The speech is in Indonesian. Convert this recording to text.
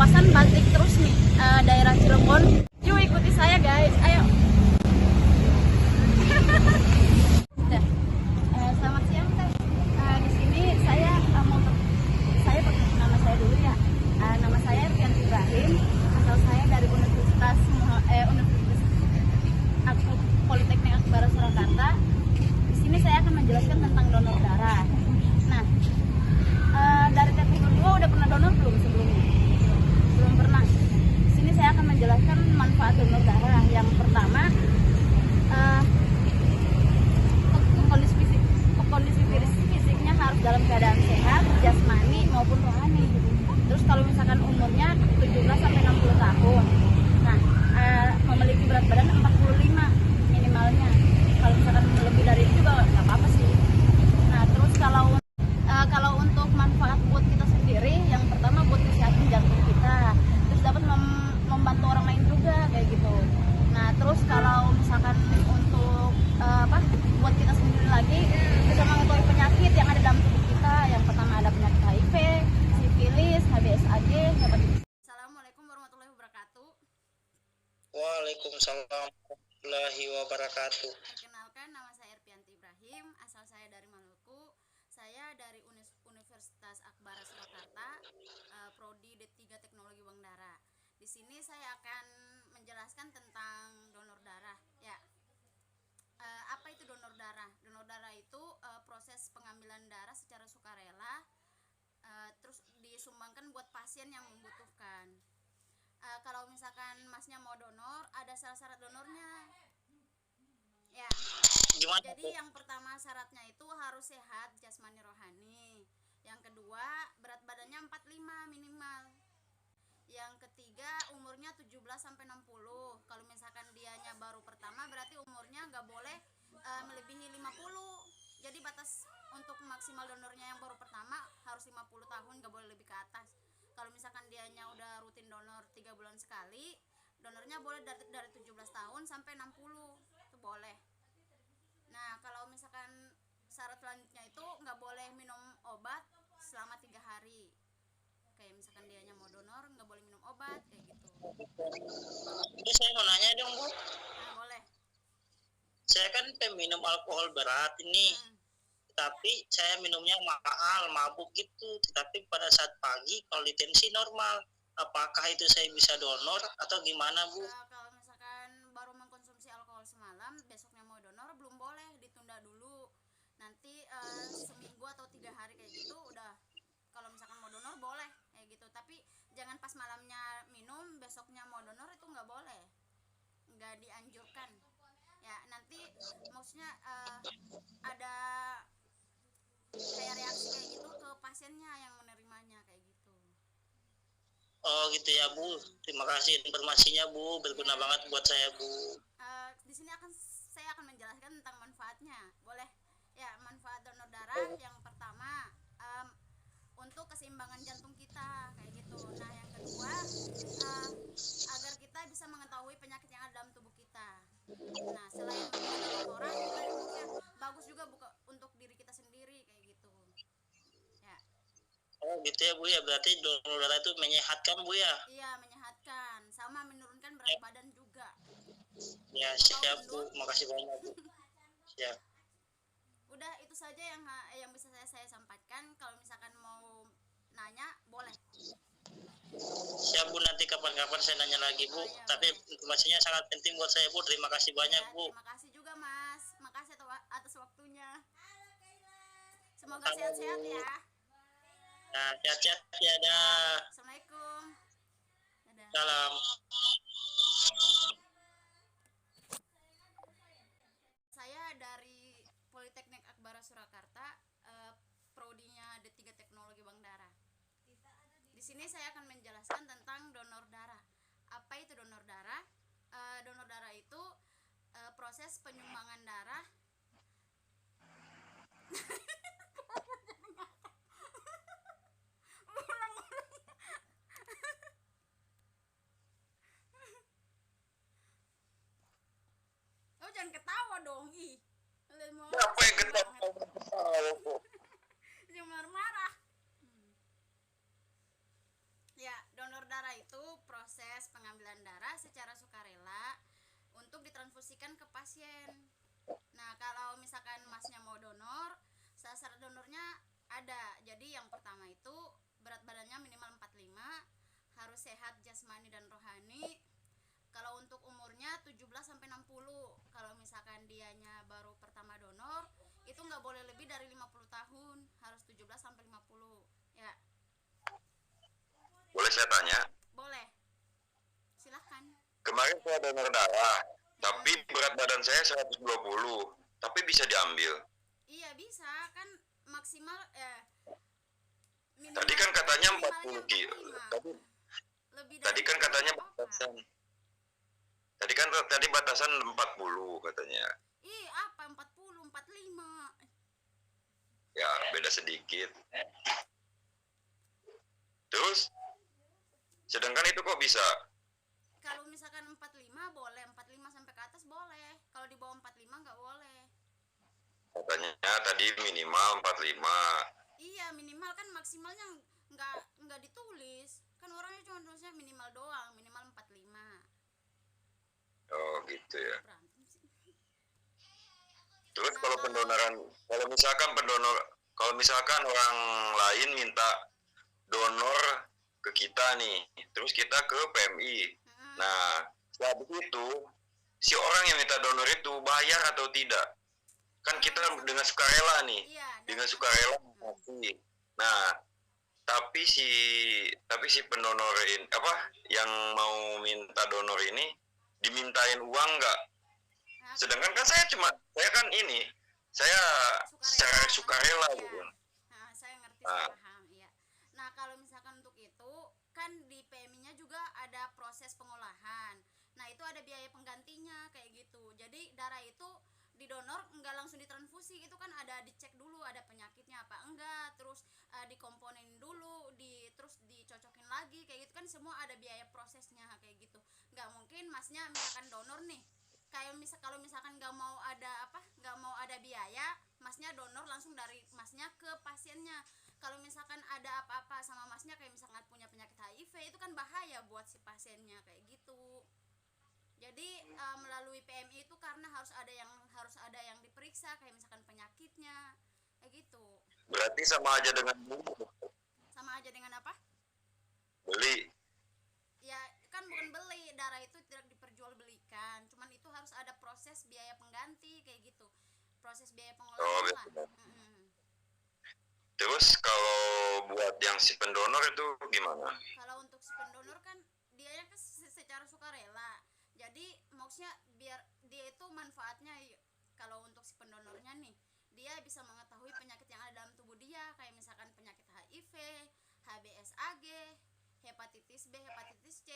kawasan Batik terus nih, daerah Cilegon. Yuk ikuti saya guys, ayo. Udah. Selamat siang teh. Di sini saya saya pakai nama saya dulu ya. Nama saya Erpianti Ibrahim, asal saya dari Universitas Politeknik Akbar Surakarta. Di sini saya akan menjelaskan tentang donor darah. Nah, dari TPK 2 udah pernah donor belum sebelumnya? Belum pernah. Di sini saya akan menjelaskan manfaat donor darah. Yang pertama, kondisi fisiknya harus dalam keadaan sehat, jasmani maupun rohani. Terus kalau misalkan umurnya 17 sampai 60 tahun. Nah, memiliki berat badan 45 minimalnya. Kalau misalkan lebih dari itu juga nggak apa-apa sih. Nah, terus kalau untuk manfaat buat kita sendiri, yang pertama buat kesehatan jantung kita, terus dapat membantu orang lain juga kayak gitu. Nah, terus kalau misalkan untuk buat kita sendiri lagi, bisa mengetahui penyakit yang ada dalam tubuh kita. Yang pertama ada penyakit HIV, sifilis, HBsAg, hepatitis. Assalamualaikum warahmatullahi wabarakatuh. Waalaikumsalam warahmatullahi wabarakatuh. Perkenalkan, nama saya Erpianti Ibrahim, asal saya dari Maluku. Saya dari Universitas Akbar Surakarta, Prodi D3 Teknologi Bank Darah. Di sini saya akan menjelaskan tentang donor darah. Ya, apa itu donor darah? Donor darah itu proses pengambilan darah secara sukarela, terus disumbangkan buat pasien yang membutuhkan. Kalau misalkan masnya mau donor, ada syarat-syarat donornya. Ya. Gimana? Jadi yang pertama syaratnya itu harus sehat jasmani rohani. Yang kedua, berat badannya 45 minimal. Yang ketiga, umurnya 17 sampai 60. Kalau misalkan dianya baru pertama, berarti umurnya nggak boleh melebihi 50. Jadi batas untuk maksimal donornya yang baru pertama harus 50 tahun, nggak boleh lebih ke atas. Kalau misalkan dianya udah rutin donor 3 bulan sekali, donornya boleh dari 17 tahun sampai 60. Itu boleh. Nah, kalau misalkan syarat selanjutnya itu nggak boleh minum obat selama 3 hari. Kayak misalkan dianya mau donor nggak boleh minum obat kayak gitu. Ini saya mau nanya dong, Bu. Nah, boleh. Saya kan peminum alkohol berat ini, tapi saya minumnya mahal, mabuk gitu. Tetapi pada saat pagi kalau tensi normal, apakah itu saya bisa donor atau gimana, Bu? Kalau misalkan baru mengkonsumsi alkohol semalam, besoknya mau donor belum boleh, ditunda dulu. Nanti seminggu atau 3 hari kayak gitu udah. Kalau misalkan mau donor boleh kayak gitu, tapi jangan pas malamnya minum besoknya mau donor, itu nggak boleh, nggak dianjurkan ya. Nanti maksudnya ada kayak reaksi kayak gitu ke pasiennya yang menerimanya kayak gitu. Oh gitu ya, Bu. Terima kasih informasinya, Bu, berguna banget buat saya, Bu. Di sini saya akan menjelaskan tentang manfaatnya, boleh ya. Manfaat donor darah yang pertama, untuk keseimbangan jantung kita kayak gitu. Nah, yang kedua, agar kita bisa mengetahui penyakit yang ada dalam tubuh kita. Nah, selain membantu orang, kita maksudnya bagus juga untuk diri kita sendiri kayak gitu ya. Oh gitu ya, Bu ya. Berarti donor darah itu menyehatkan, Bu ya? Iya, menyehatkan sama menurunkan berat badan juga. Ya, siap, Bu. Makasih banyak, Bu. Siap. Udah, itu saja yang bisa saya sampaikan. Kalau misalkan mau nanya boleh. Siap, Bu, nanti kapan-kapan saya nanya lagi, Bu. Iya, tapi boleh. informasinya sangat penting buat saya, Bu. Terima kasih banyak, Ya, Bu. terima kasih juga, Mas. Makasih atas waktunya. Semoga sehat-sehat ya. Nah, sehat-sehat ya. Dah. Assalamualaikum. Dadah. Salam. Saya dari Politeknik Akbar Surakarta, prodinya D3 Teknologi Bank Darah. Di sini saya akan menjelaskan tentang donor darah. Apa itu donor darah? Donor darah itu proses penyumbangan darah. Oh, jangan ketawa dong, ih. Apa yang ketawa? Jangan marah-marah. Ya, donor darah itu proses pengambilan darah secara sukarela untuk ditransfusikan ke pasien. Nah, kalau misalkan masnya mau donor, syarat donornya ada. Jadi yang pertama itu berat badannya minimal 45, harus sehat jasmani dan rohani. Kalau untuk umurnya 17 sampai 60. Kalau misalkan dianya baru pertama donor, itu nggak boleh lebih dari 50 tahun, harus 17 sampai 50. Ya, Boleh saya tanya? boleh. Silahkan. Kemarin saya donor darah, tapi berat badan saya 120, tapi bisa diambil. Iya, bisa kan maksimal Tadi kan katanya minimalnya 40 kilo. 45. Lebih Tadi dari kan itu katanya nggak apa-apa. batasan. Tadi batasan 40 katanya. Ih, apa 40, 45. Ya, beda sedikit. Terus sedangkan itu kok bisa? Kalau misalkan 45 boleh, 45 sampai ke atas boleh. Kalau di bawah 45 nggak boleh. Katanya tadi minimal 45. Iya, minimal kan maksimalnya nggak ditulis. Kan orangnya cuma tulisnya minimal doang, minimal 45. Oh, gitu ya. Berantem sih. Terus Nah, kalau misalkan orang lain minta donor ke kita nih, terus kita ke PMI. Nah, setelah begitu si orang yang minta donor itu bayar atau tidak? Kan kita dengan sukarela nih, iya, dengan sukarela kasih. Nah, tapi si pendonor ini apa yang mau minta donor ini dimintain uang nggak? nah, Sedangkan kan saya kan ini saya secara sukarela iya. gitu. Nah, saya ngerti, saya paham, iya. Nah, kalau misalkan untuk itu kan di PMI-nya juga ada proses pengolahan. Nah, itu ada biaya penggantinya kayak gitu. Jadi darah itu didonor nggak langsung ditransfusi, itu kan ada dicek dulu ada penyakitnya apa enggak, terus dikomponin dulu, terus dicocokin lagi kayak gitu kan, semua ada biaya prosesnya kayak gitu. Nggak mungkin masnya misalkan donor nih, kalau misalkan nggak mau ada biaya, masnya donor langsung dari masnya ke pasiennya. Kalau misalkan ada apa-apa sama masnya, kayak misalkan punya penyakit HIV, itu kan bahaya buat si pasiennya kayak gitu. Jadi melalui PMI itu karena harus ada yang diperiksa, kayak misalkan penyakitnya kayak gitu. Berarti sama aja dengan Sama aja dengan apa? beli. Ya kan bukan beli, darah itu tidak diperjualbelikan, cuman itu harus ada proses biaya pengganti kayak gitu, proses biaya pengolahan lah. Terus kalau buat yang si pendonor itu gimana? Kalau untuk si pendonor kan dia kan secara sukarela, jadi maksudnya biar dia itu manfaatnya, kalau untuk si pendonornya nih, dia bisa mengetahui penyakit yang ada dalam tubuh dia, kayak misalkan penyakit HIV, HBsAg, hepatitis B, hepatitis C,